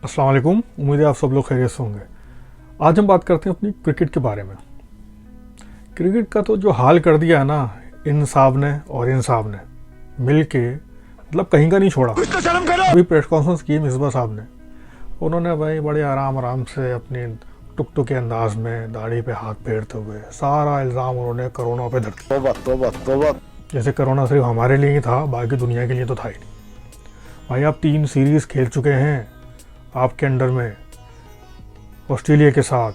अस्सलाम वालेकुम। उम्मीद है आप सब लोग खैरियत से होंगे। आज हम बात करते हैं अपनी क्रिकेट के बारे में। क्रिकेट का तो जो हाल कर दिया है ना इन साहब ने और इन साहब ने मिल के, मतलब कहीं का नहीं छोड़ा। कुछ तो शर्म करो। अभी प्रेस कॉन्फ्रेंस की मिसबा साहब ने, उन्होंने भाई बड़े आराम आराम से अपनी टुक के अंदाज में दाढ़ी पे हाथ फेरते हुए सारा इल्ज़ाम उन्होंने कोरोना पे धर दिया। तोबा। जैसे कोरोना सिर्फ हमारे लिए ही था, बाकी दुनिया के लिए तो था ही नहीं। भाई आप 3 सीरीज़ खेल चुके हैं आपके अंडर में, ऑस्ट्रेलिया के साथ,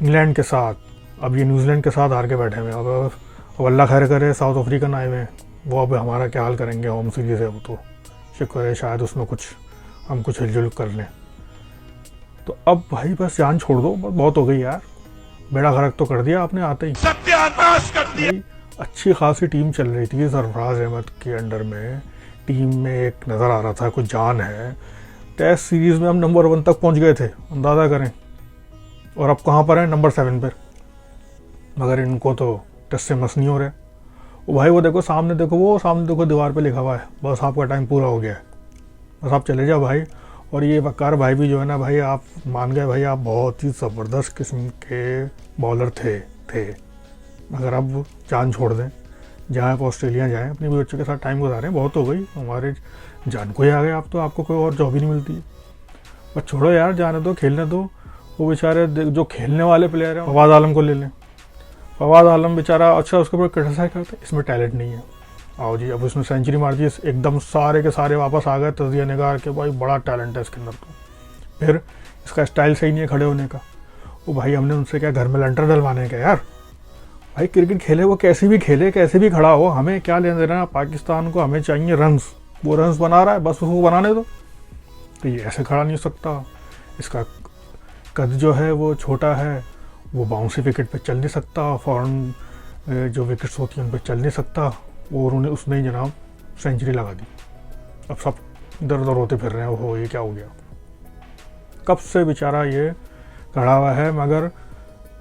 इंग्लैंड के साथ, अब ये न्यूजीलैंड के साथ हार के बैठे हुए। अब अल्लाह खैर करे साउथ अफ्रीकन आए हुए, वो अब हमारा क्या हाल करेंगे। होम सीरीज़ है वो, तो शुक्र है शायद उसमें हम कुछ हिलजुल कर लें। तो अब भाई बस जान छोड़ दो, बहुत हो गई यार, बेड़ा गर्क तो कर दिया आपने आते ही, सत्यानाश कर दिया। अच्छी खासी टीम चल रही थी सरफराज अहमद के अंडर में, टीम में एक नज़र आ रहा था कुछ जान है। टेस्ट सीरीज़ में हम नंबर 1 तक पहुंच गए थे, अंदाज़ा करें, और अब कहाँ पर हैं, नंबर 7 पर। मगर इनको तो टेस्ट से मस नहीं हो रहा। वो भाई वो देखो सामने, देखो दीवार पे लिखा हुआ है, बस आपका टाइम पूरा हो गया है, बस आप चले जाओ भाई। और ये वकार भाई भी जो है ना भाई, आप मान गए भाई, आप बहुत ही ज़बरदस्त किस्म के बॉलर थे। अगर अब जान छोड़ दें, जहाँ आप ऑस्ट्रेलिया जाएँ, अपने बच्चों के साथ टाइम गुजारें, बहुत हो गई, हमारे जान को ही आ गए। आप तो, आपको कोई और जॉब ही नहीं मिलती है। बस छोड़ो यार, जाने दो, खेलने दो। वो बेचारे जो खेलने वाले प्लेयर हैं, फवाद आलम को ले लें। फवाद आलम बेचारा, अच्छा उसके ऊपर क्रिटिसाइज करते हैं, इसमें टैलेंट नहीं है। आओ जी, अब उसने सेंचुरी मार दी, एकदम सारे के सारे वापस आ गए तजिया निगार के, भाई बड़ा टैलेंट है इसके अंदर। तो फिर इसका स्टाइल सही नहीं है खड़े होने का। वो भाई हमने उनसे क्या घर में लंटर डलवाने का यार। भाई क्रिकेट खेले वो कैसे भी खेले, कैसे भी खड़ा हो, हमें क्या लेना देना। पाकिस्तान को हमें चाहिए रन्स, वो रन्स बना रहा है, बस उसको बनाने दो। तो ये ऐसे खड़ा नहीं हो सकता, इसका कद जो है वो छोटा है, वो बाउंसी विकेट पे चल नहीं सकता, फॉरन जो विकेट्स होती हैं उन पर चल नहीं सकता। और उसने ही जनाब सेंचुरी लगा दी। अब सब इधर उधर होते फिर रहे हैं, वो ये क्या हो गया। कब से बेचारा ये खड़ा हुआ है, मगर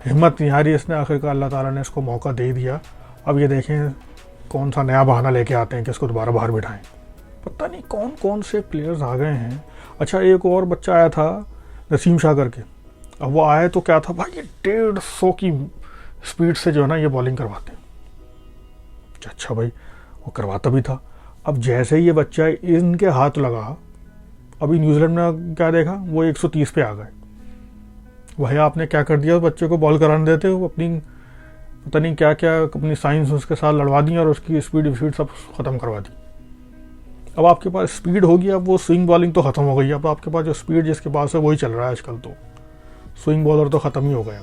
हिम्मत नहीं हारी इसने। आखिरकार अल्लाह ताला ने इसको मौका दे दिया। अब ये देखें कौन सा नया बहाना लेके आते हैं कि इसको दोबारा बाहर बिठाएं। पता नहीं कौन कौन से प्लेयर्स आ गए हैं। अच्छा, एक और बच्चा आया था नसीम शाह करके, अब वो आए तो क्या था भाई, ये 150 की स्पीड से जो है ना ये बॉलिंग करवाते हैं। अच्छा भाई, वो करवाता भी था। अब जैसे ही ये बच्चा इनके हाथ लगा, अभी न्यूजीलैंड ने क्या देखा, वो 130 पे आ गए। भाई आपने क्या कर दिया, बच्चे को बॉल कराने देते हो, अपनी पता नहीं क्या क्या अपनी साइंस उसके साथ लड़वा दी और उसकी स्पीड सब ख़त्म करवा दी। अब आपके पास स्पीड होगी, अब वो स्विंग बॉलिंग तो ख़त्म हो गई। अब आपके पास जो स्पीड जिसके पास है वही चल रहा है आजकल। तो स्विंग बॉलर तो ख़त्म ही हो गया,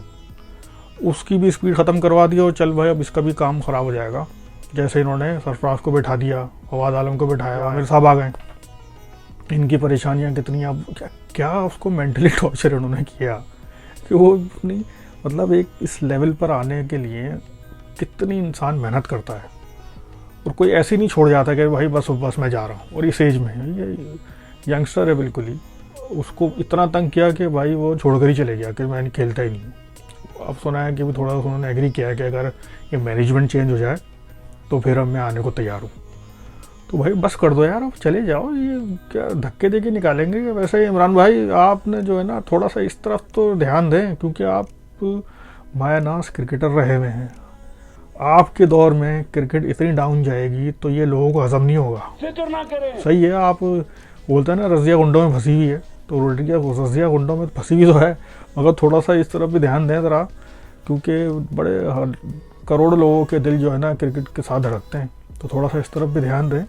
उसकी भी स्पीड ख़त्म करवा दी और चल भाई अब इसका भी काम ख़राब हो जाएगा। जैसे इन्होंने सरफराज को बैठा दिया, फवाद आलम को बैठाया, आमिर साहब आ गए। इनकी परेशानियाँ कितनी, अब क्या उसको मेंटली टॉर्चर उन्होंने किया कि वो अपनी, मतलब एक इस लेवल पर आने के लिए कितनी इंसान मेहनत करता है। और कोई ऐसे नहीं छोड़ जाता कि भाई बस मैं जा रहा हूँ। और इस एज में ये यंगस्टर है बिल्कुल ही, उसको इतना तंग किया कि भाई वो छोड़कर ही चले गया कि मैं खेलता ही नहीं। अब सुना है कि थोड़ा उन्होंने एग्री किया है कि अगर ये मैनेजमेंट चेंज हो जाए तो फिर अब मैं आने को तैयार हूँ। तो भाई बस कर दो यार, अब चले जाओ, ये क्या धक्के दे के निकालेंगे। वैसे इमरान भाई आपने जो है ना थोड़ा सा इस तरफ तो ध्यान दें, क्योंकि आप मायानाज क्रिकेटर रहे हुए हैं। आपके दौर में क्रिकेट इतनी डाउन जाएगी तो ये लोगों को हजम नहीं होगा। फिक्र ना करें। सही है, आप बोलते हैं ना रजिया गुंडों में फंसी हुई है, तो रजिया गुंडों में फंसी हुई तो है, मगर थोड़ा सा इस तरफ भी ध्यान दें ज़रा, क्योंकि बड़े करोड़ों लोगों के दिल जो है ना क्रिकेट के साथ धड़कते हैं। तो थोड़ा सा इस तरफ भी ध्यान दें